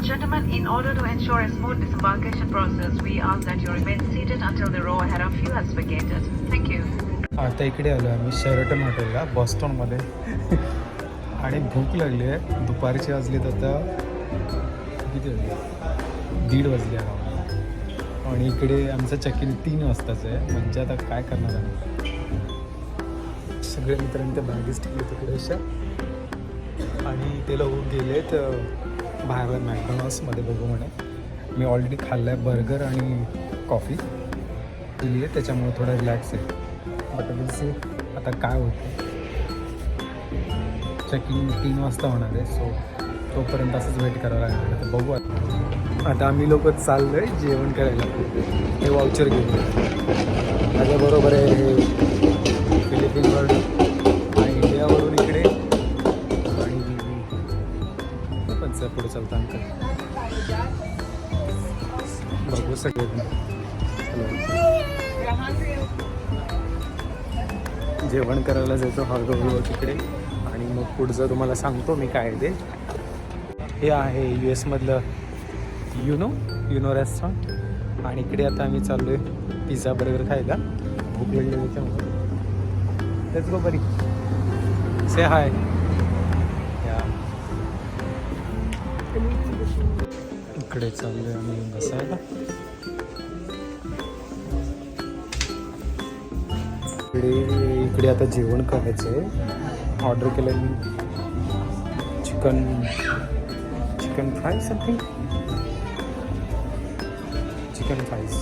Gentlemen, in order to ensure a smooth disembarkation process, we ask that you remain seated until the row ahead of you has vacated. Thank you. आता इकडे आलो आम्ही Sheraton हॉटेलला बॉस्टनमध्ये आणि भूक लागली आहे. दुपारची वाजलीत आता किती वाजले 1:30 वाजले आहे आणि इकडे आमचं चेक इन 3 वाजताचं आहे. म्हणजे आता काय करणार आहे. सगळे मित्रांनी त्या बॅगेस ठेवले तिकडे अशा आणि ते लोक गेले तर बाहेर मॅकडॉनल्ड्समध्ये बघू म्हणे. मी ऑलरेडी खाल्लं आहे बर्गर आणि कॉफी पिली आहे त्याच्यामुळे थोडा रिलॅक्स आहे. बट विल आता काय होतं. चेकिंग 3 वाजता होणार आहे सो तोपर्यंत असंच वेट करावं लागणार. तर बघू आता आम्ही लोक चाललो आहे जेवण करायला. हे वाउचर घेऊन माझ्याबरोबर आहे हे फिलिपिन्सवरून आणि इंडियावरून इकडे आणि पण पुढे चालतं अंकल. बघू सगळे जेवण करायला जायचं हळूहळू तिकडे आणि मग पुढचं तुम्हाला सांगतो मी काय ते. हे आहे US मधलं युनो रेस्टॉरंट आणि इकडे आता आम्ही चाललो आहे पिझ्झा बर्गर खायला. भूक लागली त्याच्यामुळे. लेट्स गो बरी से हाय. इकडे चाललो आहे आम्ही बसायला. इकडे आता जेवण करायचं आहे. ऑर्डर केलं मी chicken fry something chicken fries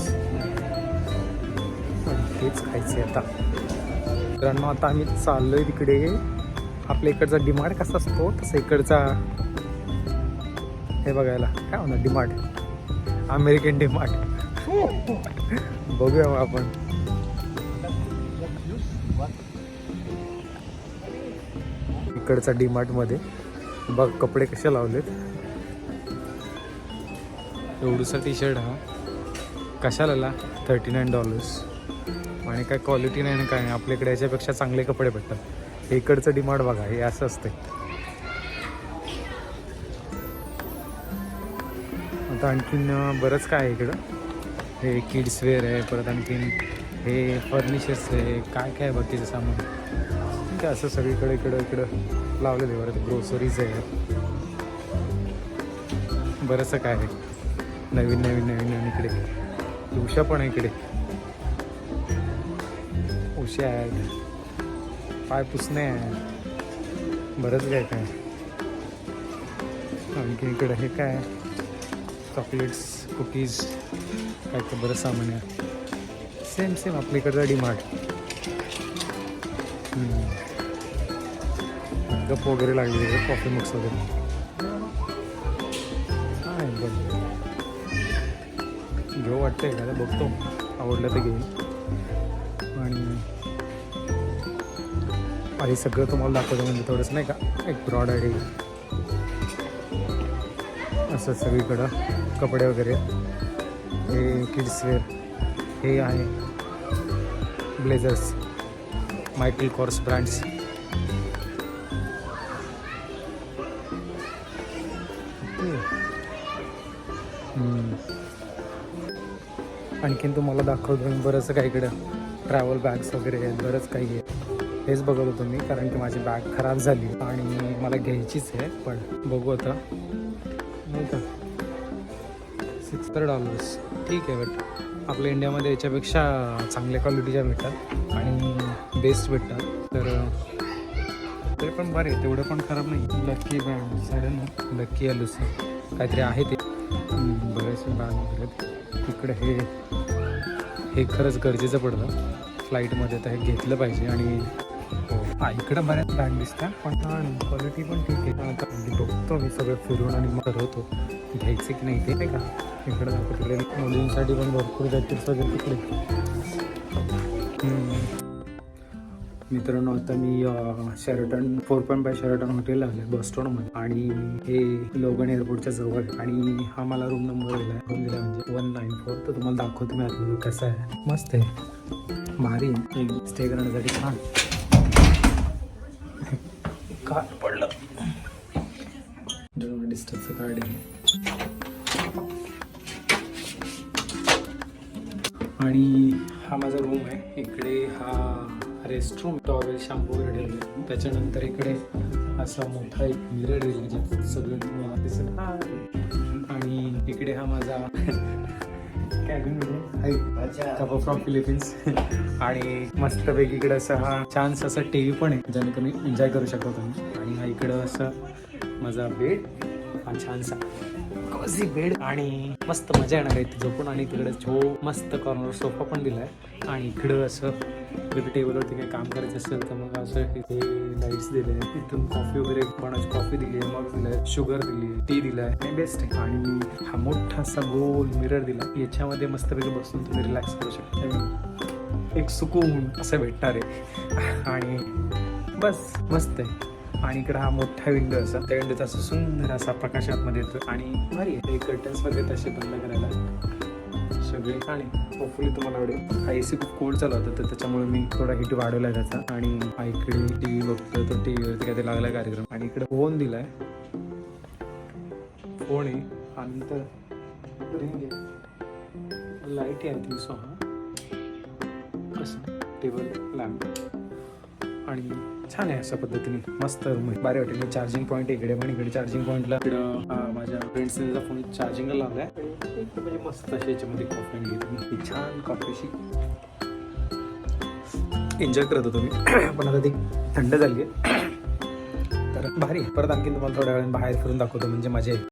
तेच खायचं आहे आता. मित्रांनो आता आम्ही चाललो आहे तिकडे. आपल्या इकडचा डिमार्ट कसा असतो तसं इकडचा हे बघायला काय होणार. डिमार्ट अमेरिकन डिमार्ट बघूया मग आपण. इकडचा डीमार्टमध्ये बघ कपडे कसे लावलेत. एवढूसा टी-शर्ट हा कशाला $39 आणि काय क्वालिटी नाही ना काय नाही. आपल्याकडे याच्यापेक्षा चांगले कपडे भेटतात. हे इकडचं डीमार्ट बघा हे असं असते. आता आणखीन बरंच काय आहे इकडं. हे किड्स वेअर आहे. परत आणखीन हे फर्निचर्स आहे. काय काय बाकीचं सामान काय असं सगळीकडे इकडं लावलेलं आहे. बरं ग्रोसरीज आहे. बरंचसं काय आहे नवीन इकडे. उषा पण आहे इकडे. उशा आहेत. पाय पुसणे आहे. बरंच काय काय आणखी इकडं हे काय चॉकलेट्स कुकीज काय काय बरंच सामान आहे. सेम आपल्या इकडचा डीमार्ट. गप वगैरे लागली कॉफी मग्स वगैरे. हां बघ घेऊ वाटतं एखादा बघतो आवडलं तर घेईन. आणि सगळं तुम्हाला दाखवतं म्हणजे थोडंसं नाही का एक ब्रॉड आयडिया असं सगळीकडं कपडे वगैरे. हे किड्स वेअर हे आहे ब्लेझर्स मायकल कॉर्स ब्रँड्स. आणखीन तुम्हाला दाखवतो बरंचसं काही इकडं ट्रॅव्हल बॅग्स वगैरे आहेत. बरंच काही आहे. हेच बघत होतो मी कारण की माझी बॅग खराब झाली आणि मला घ्यायचीच आहे. पण बघू आता नाही का $60 ठीक आहे. बट आपल्या इंडियामध्ये याच्यापेक्षा चांगल्या क्वालिटीच्या भेटतात आणि बेस्ट भेटतात. तर ते पण बरे तेवढं पण खराब नाही. लक्की ब्रँड साडन लक्की लुसी काहीतरी आहे ते. बरेचसे बॅग वगैरे इकडे हे खरंच गरजेचं पडतं फ्लाईटमध्ये. तर हे घेतलं पाहिजे. आणि हो इकडं बऱ्याच बॅग दिसतात पण क्वालिटी पण ठीक आहे. आता बघतो मी सगळं फिरून आणि मग ठरवतो घ्यायचं की नाही ते नाही का. इकडं दाखवतो तिकडे मुलींसाठी पण भरपूर जॅकेट्स वगैरे तिकडे. मित्रांनो आता मी शेरटन 4.5 शेरटन हॉटेल आले बॉस्टनमध्ये आणि हे लोगन एअरपोर्टच्या जवळ आणि हा मला रूम नंबर दिला म्हणजे 194. तर तुम्हाला दाखवतो मी आतमध्ये कसं आहे. मस्त आहे भारी स्टे करण्यासाठी छान. कार्ड पडलं डिस्टन्सचं कार्ड आहे. आणि हा माझा रूम आहे. इकडे हा रेस्ट रूम, टॉवेल, शॅम्पू वगैरे ठेवले. त्याच्यानंतर इकडे असा मोठा एक मिरर दिला ज्यात सगळं तुम्हाला दिसत आहे. आणि इकडे हा माझा कॅबिन आहे फ्रॉम फिलिपिन्स. आणि मस्तपैकी इकडे असा हा छानसा असा टी व्ही पण आहे ज्याने तुम्ही एन्जॉय करू शकता तुम्ही. आणि हा इकडं असं माझा बेड, हा छानसा कॉझी बेड आणि मस्त मजा येणार आहे इथे झोपून. आणि तिकडे छो मस्त कॉर्नर सोफा पण दिला आहे. आणि इकडं असं तिकडे टेबलवरती काही काम करायचं असेल तर मग असं इथे लाईट्स दिले आहेत. इथून कॉफी वगैरे बनवायची, कॉफी दिली आहे, मग दिलं आहे, शुगर दिली आहे, टी दिला आहे आणि बेस्ट आहे. आणि हा मोठा असा गोल मिरर दिला, याच्यामध्ये मस्तपैकी बसून तुम्ही रिलॅक्स करू शकता. एक सुकून असं भेटणार आहे आणि बस मस्त आहे. आणि इकडे हा मोठा विंडो असा, त्या विंडोचा असं सुंदर असा प्रकाश आतमध्ये येतो आणि भारी आहे. कर्टन्स वगैरे तसे बंद करायला सगळे. आणि होपफुली तुम्हाला आवडेल. हा AC खूप कोल्ड चालू होता तर त्याच्यामुळे मी थोडा हीट वाढवला आहे त्याचा. आणि हा इकडे TV बघतोय, तो TV वरती काय ते लागला कार्यक्रम. आणि इकडे फोन दिलाय, फोन आहे आणि नंतर रिंग आहे, लाईट आहे ती सो हा असं टेबल लॅम्प. आणि छान आहे अशा पद्धतीने मस्त रूम आहे, भारी वाटेल. चार्जिंग पॉईंट इकडे पण, इकडे चार्जिंग पॉईंटला इकडं माझ्या फ्रेंड्सने त्याचा फोन चार्जिंगला लावला आहे. आणि म्हणजे मस्त अशी याच्यामध्ये कॉफी आणली तुम्ही, छान कॉफीशी एन्जॉय करत होतो मी. पण आता ती थंड झाली आहे तर भारी आहे. परत आणखी तुम्हाला थोड्या वेळाने बाहेर फिरून दाखवतो म्हणजे मजा येईल.